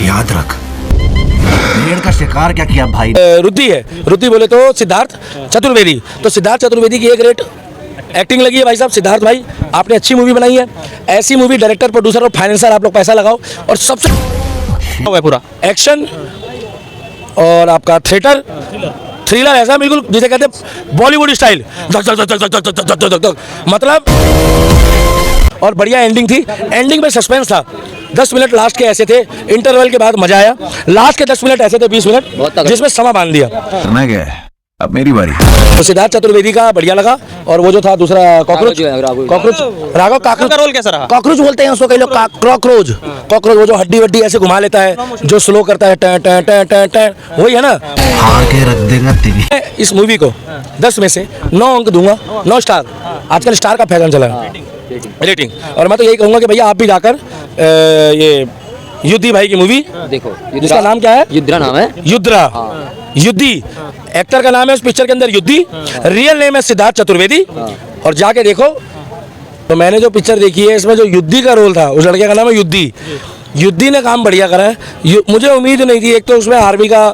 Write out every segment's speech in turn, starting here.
याद रख, भेड़ का शिकार क्या किया भाई। रुद्धि है, रुद्धि बोले तो सिद्धार्थ चतुर्वेदी। तो सिद्धार्थ चतुर्वेदी की एक रेट एक्टिंग लगी है भाई साहब। सिद्धार्थ भाई आपने अच्छी मूवी बनाई है। ऐसी मूवी डायरेक्टर, प्रोड्यूसर और फाइनेंसर आप लोग पैसा लगाओ। और सबसे पूरा एक्शन और आपका थिएटर थ्रिलर ऐसा बिल्कुल जिसे कहते हैं बॉलीवुड स्टाइल, धक धक धक धक धक धक धक धक धक धक, मतलब। और बढ़िया एंडिंग थी। एंडिंग में सस्पेंस था। 10 मिनट लास्ट के ऐसे थे, इंटरवल के बाद मजा आया। लास्ट के 10 मिनट ऐसे थे, 20 मिनट जिसमें समा बांध दिया। करना क्या है, अब मेरी बारी। तो सिद्धार्थ चतुर्वेदी का बढ़िया लगा। और वो जो था दूसरा कॉकरोच, राघव का रोल कैसा रहा? कॉकरोच बोलते हैं उसको कई लोग, कॉकरोच। कॉकरोच वो जो हड्डी वड्डी ऐसे घुमा लेता है, जो स्लो करता है, time time time time time, वही है ना। हार के रख देगा तेरी। मैं इस मूवी को 10 में से 9 अंक दूंगा, 9 स्टार। आजकल स्टार का फैशन चला है, रेटिंग। और मैं तो यही कहूँगा कि भैया आप भी जाकर ये युद्धि भाई की मूवी देखो। जिसका नाम क्या है? युद्रा नाम है। युद्रा, युद्धि एक्टर का नाम है उस पिक्चर के अंदर, युद्धि। रियल नेम है सिद्धार्थ चतुर्वेदी। और जाके देखो। तो मैंने जो पिक्चर देखी है, इसमें जो युद्धि का रोल था, उस लड़के का नाम है युद्धि। युद्धि ने काम बढ़िया करा है। मुझे उम्मीद नहीं थी। एक तो उसमें आर्मी का।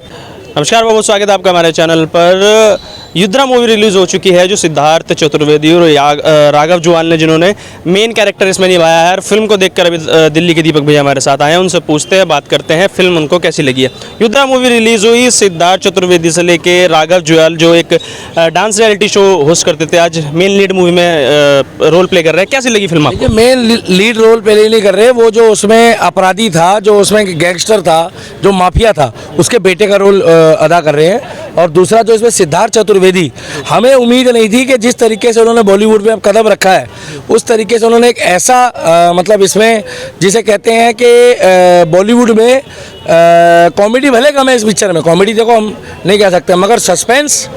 नमस्कार, बहुत स्वागत है आपका हमारे चैनल पर। युद्रा मूवी रिलीज हो चुकी है, जो सिद्धार्थ चतुर्वेदी और राघव जुआल ने जिन्होंने मेन कैरेक्टर इसमें निभाया है। और फिल्म को देखकर अभी दिल्ली के दीपक भैया हमारे साथ आए हैं, उनसे पूछते हैं, बात करते हैं फिल्म उनको कैसी लगी है। युद्रा मूवी रिलीज हुई, सिद्धार्थ चतुर्वेदी से लेके राघव जुआल जो एक डांस रियलिटी शो होस्ट करते थे, आज मेन लीड मूवी में रोल प्ले कर रहे हैं। कैसी लगी फिल्म आपको? मेन लीड रोल प्ले नहीं कर रहे, वो जो उसमें अपराधी था, जो उसमें गैंगस्टर था, जो माफिया था, उसके बेटे का रोल अदा कर रहे हैं। और दूसरा जो इसमें सिद्धार्थ चतुर्वेदी, हमें उम्मीद नहीं थी कि जिस तरीके से उन्होंने बॉलीवुड में अब कदम रखा है, उस तरीके से उन्होंने एक ऐसा मतलब इसमें जिसे कहते हैं कि बॉलीवुड में कॉमेडी भले कम है इस पिक्चर में, कॉमेडी देखो हम नहीं कह सकते, मगर सस्पेंस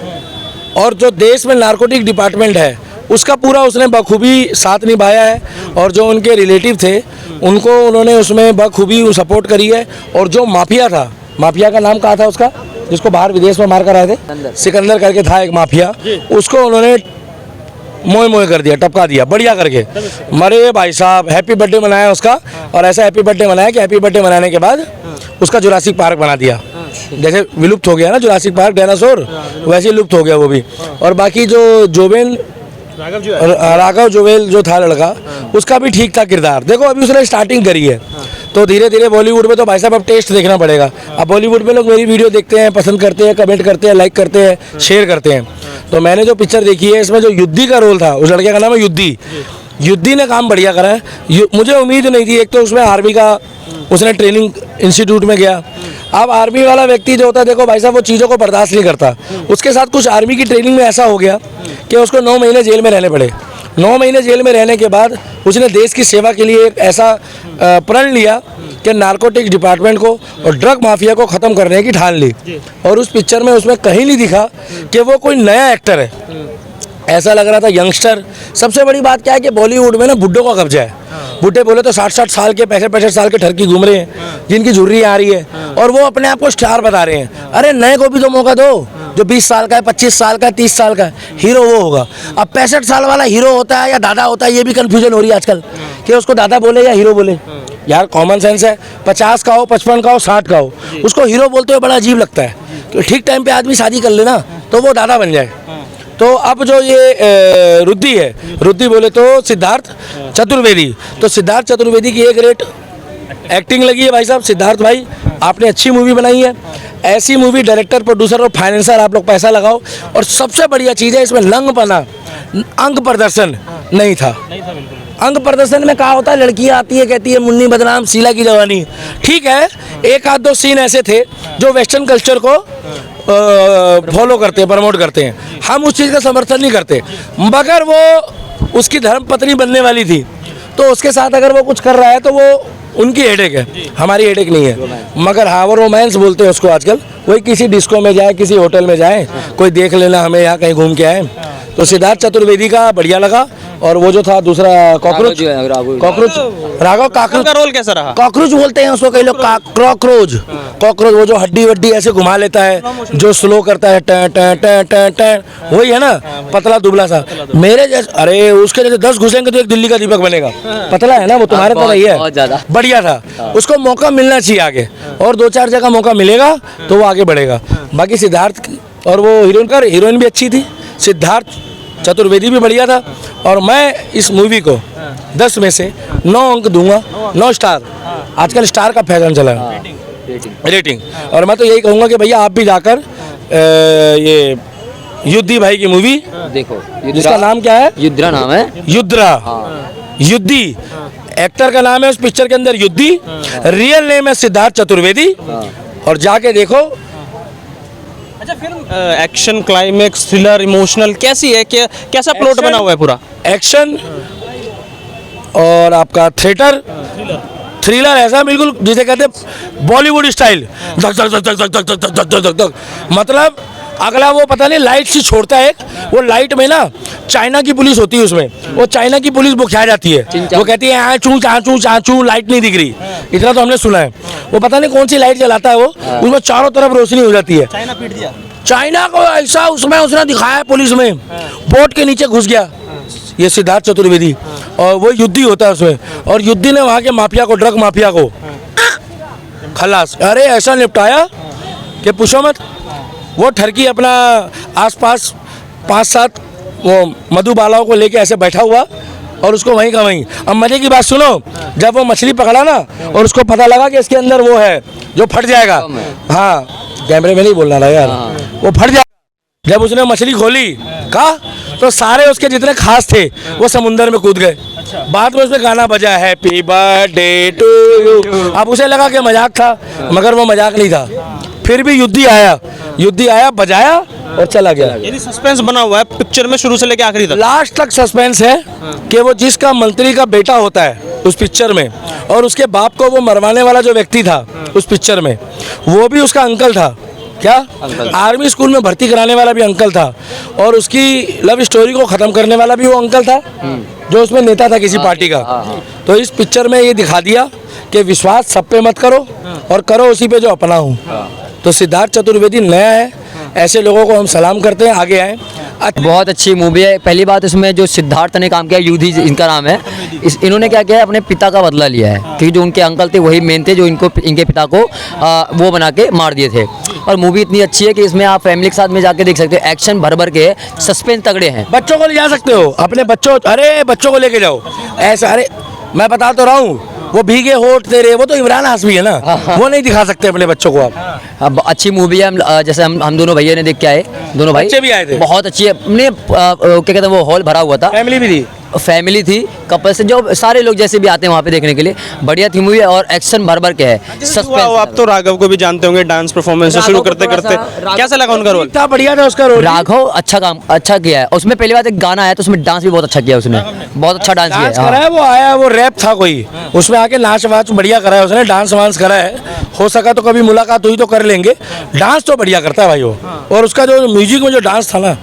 और जो देश में नारकोटिक डिपार्टमेंट है उसका पूरा उसने बखूबी साथ निभाया है। और जो उनके रिलेटिव थे उनको उन्होंने उसमें बखूबी सपोर्ट करी है। और जो माफिया था, माफिया का नाम कहा था उसका, जिसको बाहर विदेश में मार कर आए थे, सिकंदर करके था एक माफिया, उसको उन्होंने मोए मोए कर दिया, टपका दिया बढ़िया करके। मरे भाई साहब, हैप्पी बर्थडे मनाया उसका। और ऐसा हैप्पी बर्थडे मनाया कि हैप्पी बर्थडे मनाने के बाद उसका जुरासिक पार्क बना दिया। जैसे विलुप्त हो गया ना जुरासिक पार्क, डायनासोर, वैसे लुप्त हो गया वो भी। और बाकी जो जोबेन राघव जुएल जो था लड़का, उसका भी ठीक था किरदार। देखो अभी उसने स्टार्टिंग करी है, तो धीरे धीरे बॉलीवुड में तो भाई साहब अब टेस्ट देखना पड़ेगा। अब बॉलीवुड में लोग मेरी वीडियो देखते हैं, पसंद करते हैं, कमेंट करते हैं, लाइक करते हैं, शेयर करते हैं। तो मैंने जो पिक्चर देखी है, इसमें जो युद्धि का रोल था, उस लड़के का नाम है युद्धि। युद्धि ने काम बढ़िया करा है। मुझे उम्मीद नहीं थी। एक तो उसमें आर्मी का उसने ट्रेनिंग इंस्टीट्यूट में गया। अब आर्मी वाला व्यक्ति जो होता है, देखो भाई साहब, वो चीज़ों को बर्दाश्त नहीं करता। उसके साथ कुछ आर्मी की ट्रेनिंग में ऐसा हो गया कि उसको 9 महीने जेल में रहने पड़े। 9 महीने जेल में रहने के बाद उसने देश की सेवा के लिए एक ऐसा प्रण लिया कि नारकोटिक्स डिपार्टमेंट को और ड्रग माफिया को ख़त्म करने की ठान ली। और उस पिक्चर में उसमें कहीं नहीं दिखा कि वो कोई नया एक्टर है, ऐसा लग रहा था यंगस्टर। सबसे बड़ी बात क्या है कि बॉलीवुड में ना बुड्ढों का कब्जा है। बुड्ढे बोले तो 60-60 साल के, 65-65 साल के ठरकी घूम रहे हैं, जिनकी झुर्री आ रही है, और वो अपने आप को स्टार बता रहे हैं। अरे नए को भी तो मौका दो, जो 20 साल का है, 25 साल का है, 30 साल का है, हीरो वो होगा। अब 65 साल वाला हीरो होता है या दादा होता है, ये भी कन्फ्यूजन हो रही है आजकल कि उसको दादा बोले या हीरो बोले। यार कॉमन सेंस है, 50 का हो, 55 का हो, 60 का हो, उसको हीरो बोलते हुए बड़ा अजीब लगता है। तो ठीक टाइम पे आदमी शादी कर लेना तो वो दादा बन जाए। तो अब जो ये रुद्धि है, रुद्धि बोले तो सिद्धार्थ चतुर्वेदी। तो सिद्धार्थ चतुर्वेदी की एक रेट एक्टिंग लगी है भाई साहब। सिद्धार्थ भाई आपने अच्छी मूवी बनाई है। ऐसी मूवी डायरेक्टर, प्रोड्यूसर और फाइनेंसर आप लोग पैसा लगाओ। और सबसे बढ़िया चीज़ है इसमें लंगपना, अंग प्रदर्शन नहीं था। अंग प्रदर्शन में कहा होता है, लड़कियां आती है कहती है मुन्नी बदनाम शीला की जवानी। ठीक है, एक आध दो सीन ऐसे थे जो वेस्टर्न कल्चर को फॉलो करते हैं, प्रमोट करते हैं। हम उस चीज़ का समर्थन नहीं करते, मगर वो उसकी धर्मपत्नी बनने वाली थी, तो उसके साथ अगर वो कुछ कर रहा है तो वो उनकी हेडेक है, हमारी हेडेक नहीं है। मगर हाँ, वो रोमांस बोलते हैं उसको आजकल। कोई किसी डिस्को में जाए, किसी होटल में जाए, कोई देख लेना हमें यहाँ कहीं घूम के आए, तो सिद्धार्थ चतुर्वेदी का बढ़िया लगा। और वो जो था दूसरा कॉकरोच, राघव राघव का रोल कैसा रहा? कॉकरोच बोलते हैं उसको कई लोग, कॉकरोच। कॉकरोच वो जो हड्डी वड्डी ऐसे घुमा लेता है, जो स्लो करता है, time time time time time, वही है ना, पतला दुबला सा मेरे जैसे। अरे उसके जैसे 10 घुसेंगे तो एक दिल्ली का दीपक बनेगा। पतला है ना वो, तुम्हारे तरह ही है, बढ़िया था। उसको मौका मिलना चाहिए आगे, और 2-4 जगह मौका मिलेगा तो वो आगे बढ़ेगा। बाकी सिद्धार्थ और वो हीरोइन भी अच्छी थी, सिद्धार्थ चतुर्वेदी भी बढ़िया था। और मैं इस मूवी को 10 में से 9 अंक दूंगा, 9 स्टार। आजकल स्टार का फैशन चला है, रेटिंग। और मैं तो यही कहूँगा कि भैया आप भी जाकर ये युद्धि भाई की मूवी देखो, जिसका नाम क्या है, युद्रा नाम है, युद्रा, युद्धि एक्टर का नाम है उस पिक्चर के अंदर, युद्धि। रियल नेम है सिद्धार्थ चतुर्वेदी। और जाके देखो। अच्छा, film action, climax, thriller, emotional कैसी है? कैसा प्लॉट बना हुआ है पूरा? एक्शन और आपका थिएटर, थ्रिलर ऐसा बिल्कुल जिसे कहते हैं बॉलीवुड स्टाइल, धक धक धक धक धक धक धक धक धक धक। मतलब अगला वो पता नहीं लाइट सी छोड़ता है, वो लाइट में ना चाइना की पुलिस होती है उसमें, वो चाइना की पुलिस बुखिया जाती है, वो कहती है आँचू चाँचू चाँचू, लाइट नहीं दिख रही। इतना तो हमने सुना है। वो पता नहीं कौन सी लाइट जलाता है वो, उसमें चारों तरफ रोशनी हो जाती है। चाइना पीट दिया, चाइना को ऐसा उसमें उसने दिखाया, पुलिस में बोट के नीचे घुस गया ये सिद्धार्थ चतुर्वेदी, और वो युद्धि होता है उसमें। और युद्धि ने वहाँ के माफिया को, ड्रग माफिया को खलास, अरे ऐसा निपटाया कि पूछो मत। वो ठरकी अपना आसपास 5-7 वो मधुबालाओं को लेके ऐसे बैठा हुआ, और उसको वहीं का वहीं। अब मजे की बात सुनो, जब वो मछली पकड़ा ना और उसको पता लगा कि इसके अंदर वो है जो फट जाएगा, हाँ कैमरे में नहीं बोलना था यार, वो फट जाएगा। जब उसने मछली खोली कहा तो सारे उसके जितने खास थे वो समुंदर में कूद गए। बाद में उसमें गाना बजा, हैप्पी बर्थडे टू यू। अब उसे लगा कि मजाक था, मगर वो मजाक नहीं था। फिर भी युद्धि आया, बजाया और चला गया। यानी सस्पेंस बना हुआ है पिक्चर में शुरू से लेके आखिरी तक। लास्ट तक सस्पेंस है कि वो जिसका मंत्री का बेटा होता है उस पिक्चर में, और उसके बाप को वो मरवाने वाला जो व्यक्ति था उस पिक्चर में, वो भी उसका अंकल था। क्या आर्मी स्कूल में भर्ती कराने वाला भी अंकल था, और उसकी लव स्टोरी को ख़त्म करने वाला भी वो अंकल था जो उसमें नेता था किसी पार्टी का। तो इस पिक्चर में ये दिखा दिया कि विश्वास सब पे मत करो, और करो उसी पे जो अपना हूँ। तो सिद्धार्थ चतुर्वेदी नया है, ऐसे लोगों को हम सलाम करते हैं, आगे आए। बहुत अच्छी मूवी है। पहली बात इसमें जो सिद्धार्थ ने काम किया, युद्धि इनका नाम है, इन्होंने क्या किया है, अपने पिता का बदला लिया है, क्योंकि जो उनके अंकल थे वही मेन थे जो इनके पिता को वो बना के मार दिए थे। और मूवी इतनी अच्छी है कि इसमें आप फैमिली के साथ में जाके देख सकते हो। एक्शन भर भर के, सस्पेंस तगड़े हैं। बच्चों को ले जा सकते हो, अपने बच्चों, अरे बच्चों को लेके जाओ ऐसा। अरे मैं बता तो रहा हूँ, वो भीगे होठ तेरे, वो तो इमरान हाशमी है ना, वो नहीं दिखा सकते अपने बच्चों को आप। अब अच्छी मूवी है। जैसे हम दोनों भैया ने देख के आए, दोनों भाई बच्चे भी आए थे, बहुत अच्छी है। हमने क्या कहते हैं, वो हॉल भरा हुआ था, फैमिली भी थी, फैमिली थी, कपल से, जो सारे लोग जैसे भी आते हैं वहाँ पे देखने के लिए। बढ़िया थी मूवी, और एक्शन भर भर के है, सस्पेंस। आप तो राघव को भी जानते होंगे, डांस परफॉर्मेंस से शुरू करते करते कैसा लगा उनका रोल? था बढ़िया था उसका रोल। राघव अच्छा किया है उसमें। पहली बात एक गाना आया तो उसमें डांस भी बहुत अच्छा किया उसने, बहुत अच्छा डांस किया करा है। वो आया, वो रैप था कोई, उसमें आके नाच वाच बढ़िया करा है उसने, डांस वांस करा है। हो सका तो कभी मुलाकात हुई तो कर लेंगे। डांस तो बढ़िया करता है भाई वो, और उसका जो म्यूजिक में जो डांस था ना,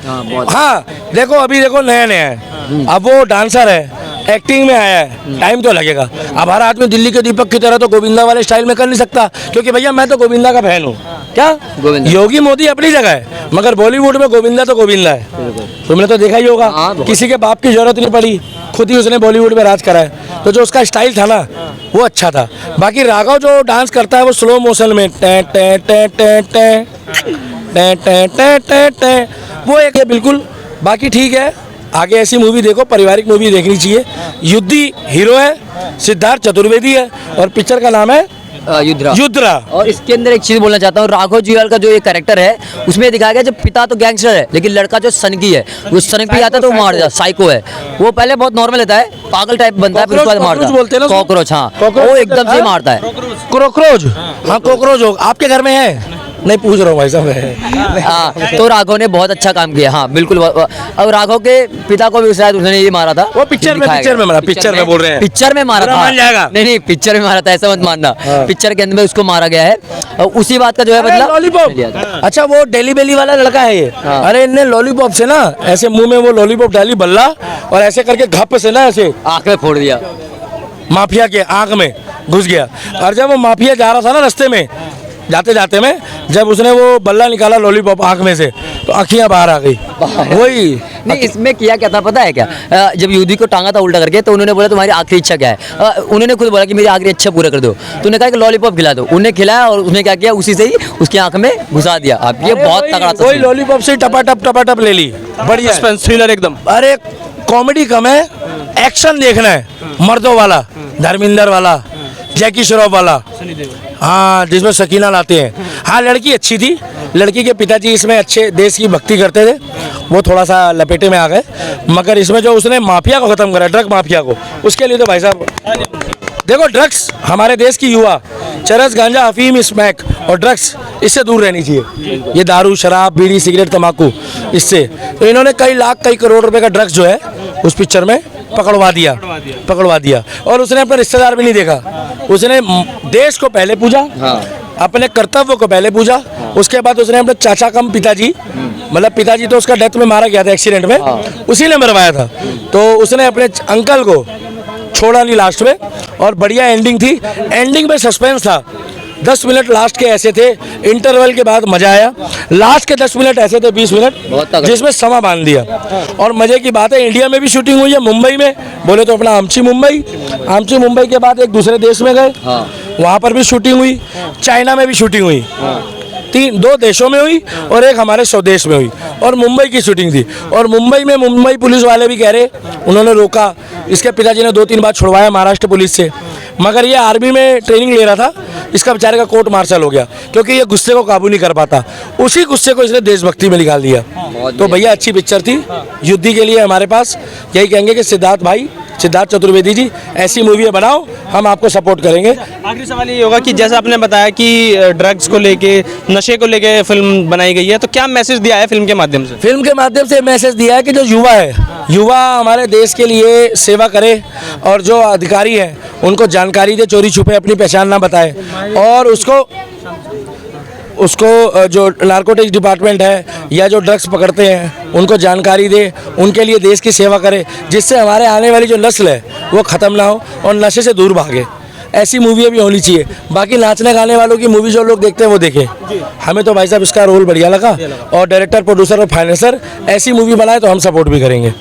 हाँ देखो अभी देखो नया नया है, अब वो डांसर है, एक्टिंग में आया है, टाइम तो लगेगा। अब हर आदमी दिल्ली के दीपक की तरह तो गोविंदा वाले स्टाइल में कर नहीं सकता, क्योंकि भैया मैं तो गोविंदा का फैन हूँ। क्या योगी मोदी अपनी जगह है, मगर बॉलीवुड में गोविंदा तो गोविंदा है। तुमने तो देखा ही होगा, किसी के बाप की जरूरत नहीं पड़ी, खुद ही उसने बॉलीवुड में राज करा है। तो जो उसका स्टाइल था ना वो अच्छा था। बाकी राघव जो डांस करता है वो स्लो मोशन में टे टे टे टे टे टे टे टे टे टे, वो एक है बिल्कुल। बाकी ठीक है, आगे ऐसी मूवी देखो, पारिवारिक मूवी देखनी चाहिए। युद्धि हीरो है, सिद्धार्थ चतुर्वेदी है, और पिक्चर का नाम है युद्रा। और इसके अंदर एक चीज बोलना चाहता हूँ, राघव जुयाल का जो ये कैरेक्टर है उसमें दिखाया गया, जब पिता तो गैंगस्टर है लेकिन लड़का जो सनकी है, वो सनक पे आता है तो वो मार जाता, साइको है वो। पहले बहुत नॉर्मल रहता है, पागल टाइप बनता है, फिर उसके बाद मारता है। कॉकरोच, हाँ वो एकदम से मारता है। कॉकरोच, हाँ कॉकरोच हो, आपके घर में है नहीं पूछ रहा हूँ भाई साहब मैं। हाँ, तो राघव ने बहुत अच्छा काम किया। हाँ बिल्कुल। और राघव के पिता को भी शायद उसने ये मारा था। वो पिक्चर में मारा, पिक्चर में बोल रहे हैं। पिक्चर में मारा था। मान जाएगा। नहीं पिक्चर में मारा था, ऐसा मत मानना। पिक्चर के अंदर में उसको मारा गया है और उसी बात का जो है बदला। लॉलीपॉप, अच्छा वो डेली बेली वाला लड़का है ये। अरे इनने लॉलीपॉप से ना ऐसे मुंह में वो लॉलीपॉप डाली बल्ला और ऐसे करके घप से ना ऐसे आंख में फोड़ दिया। माफिया के आंख में घुस गया। और जब वो माफिया जा रहा था ना रास्ते में जाते जाते में, जब उसने वो बल्ला निकाला लॉलीपॉप आंख में से तो आंखियां बाहर आ गई। वही नहीं, इसमें किया क्या था पता है क्या? जब युद्धि को टांगा था उल्टा करके तो उन्होंने बोला तुम्हारी आखिरी इच्छा क्या है? उन्होंने खुद बोला कि मेरी आखिरी इच्छा पूरा कर दो। तो उन्होंने कहा कि लॉलीपॉप खिला दो। उन्हें खिलाया और उसने क्या किया, उसी से ही उसकी आंख में घुसा दिया। अब ये बहुत तगड़ा था। वही लॉलीपॉप से टपाटप ले ली। बढ़िया सस्पेंस थ्रिलर एकदम। अरे कॉमेडी कम है, एक्शन देखना है, मर्दों वाला, धर्मिंदर वाला, जैकी श्रॉफ वाला। हाँ, जिसमें सकीना लाते हैं। हाँ, लड़की अच्छी थी। लड़की के पिताजी इसमें अच्छे देश की भक्ति करते थे, वो थोड़ा सा लपेटे में आ गए। मगर इसमें जो उसने माफिया को खत्म करा, ड्रग माफिया को, उसके लिए तो भाई साहब देखो, ड्रग्स हमारे देश की युवा चरस, गांजा, अफीम, स्मैक और ड्रग्स इससे दूर रहनी चाहिए। ये दारू, शराब, बीड़ी, सिगरेट, तंबाकू, इससे तो इन्होंने कई लाख कई करोड़ रुपए का ड्रग्स जो है उस पिक्चर में पकड़वा दिया। और उसने अपना रिश्तेदार भी नहीं देखा। उसने देश को पहले पूजा, अपने कर्तव्य को पहले पूजा। उसके बाद उसने अपने चाचा कम पिताजी, मतलब पिताजी तो उसका डेथ में मारा गया था एक्सीडेंट में, उसी ने मरवाया था। तो उसने अपने अंकल को छोड़ा नहीं लास्ट में। और बढ़िया एंडिंग थी। एंडिंग में सस्पेंस था। 10 मिनट लास्ट के ऐसे थे, इंटरवल के बाद मजा आया। लास्ट के 10 मिनट ऐसे थे, 20 मिनट जिसमें समा बांध दिया। और मजे की बात है, इंडिया में भी शूटिंग हुई है, मुंबई में बोले तो अपना आमची मुंबई के बाद एक दूसरे देश में गए, वहाँ पर भी शूटिंग हुई। चाइना में भी शूटिंग हुई। 2 देशों में हुई और एक हमारे स्वदेश में हुई। और मुंबई की शूटिंग थी। और मुंबई में मुंबई पुलिस वाले भी कह रहे, उन्होंने रोका। इसके पिताजी ने 2-3 बार छुड़वाया महाराष्ट्र पुलिस से, मगर ये आर्मी में ट्रेनिंग ले रहा था। इसका बेचारे का कोर्ट मार्शल हो गया क्योंकि ये गुस्से को काबू नहीं कर पाता। उसी गुस्से को इसने देशभक्ति में निकाल दिया। तो भैया अच्छी पिक्चर थी। युद्धि के लिए हमारे पास यही कहेंगे कि सिद्धार्थ चतुर्वेदी जी ऐसी मूवी बनाओ, हम आपको सपोर्ट करेंगे। आखिरी सवाल ये होगा कि जैसा आपने बताया कि ड्रग्स को लेके, नशे को लेके फिल्म बनाई गई है, तो क्या मैसेज दिया है फिल्म के माध्यम से? फिल्म के माध्यम से मैसेज दिया है कि जो युवा हमारे देश के लिए सेवा करे और जो अधिकारी हैं उनको जानकारी दे, चोरी छुपे अपनी पहचान ना बताए। और उसको जो नारकोटिक्स डिपार्टमेंट है या जो ड्रग्स पकड़ते हैं उनको जानकारी दे, उनके लिए देश की सेवा करे, जिससे हमारे आने वाली जो नस्ल है वो ख़त्म ना हो और नशे से दूर भागे। ऐसी मूवी भी होनी चाहिए। बाकी नाचने गाने वालों की मूवी जो लोग देखते हैं वो देखें। हमें तो भाई साहब इसका रोल बढ़िया लगा और डायरेक्टर, प्रोड्यूसर और फाइनेंसर ऐसी मूवी बनाए तो हम सपोर्ट भी करेंगे।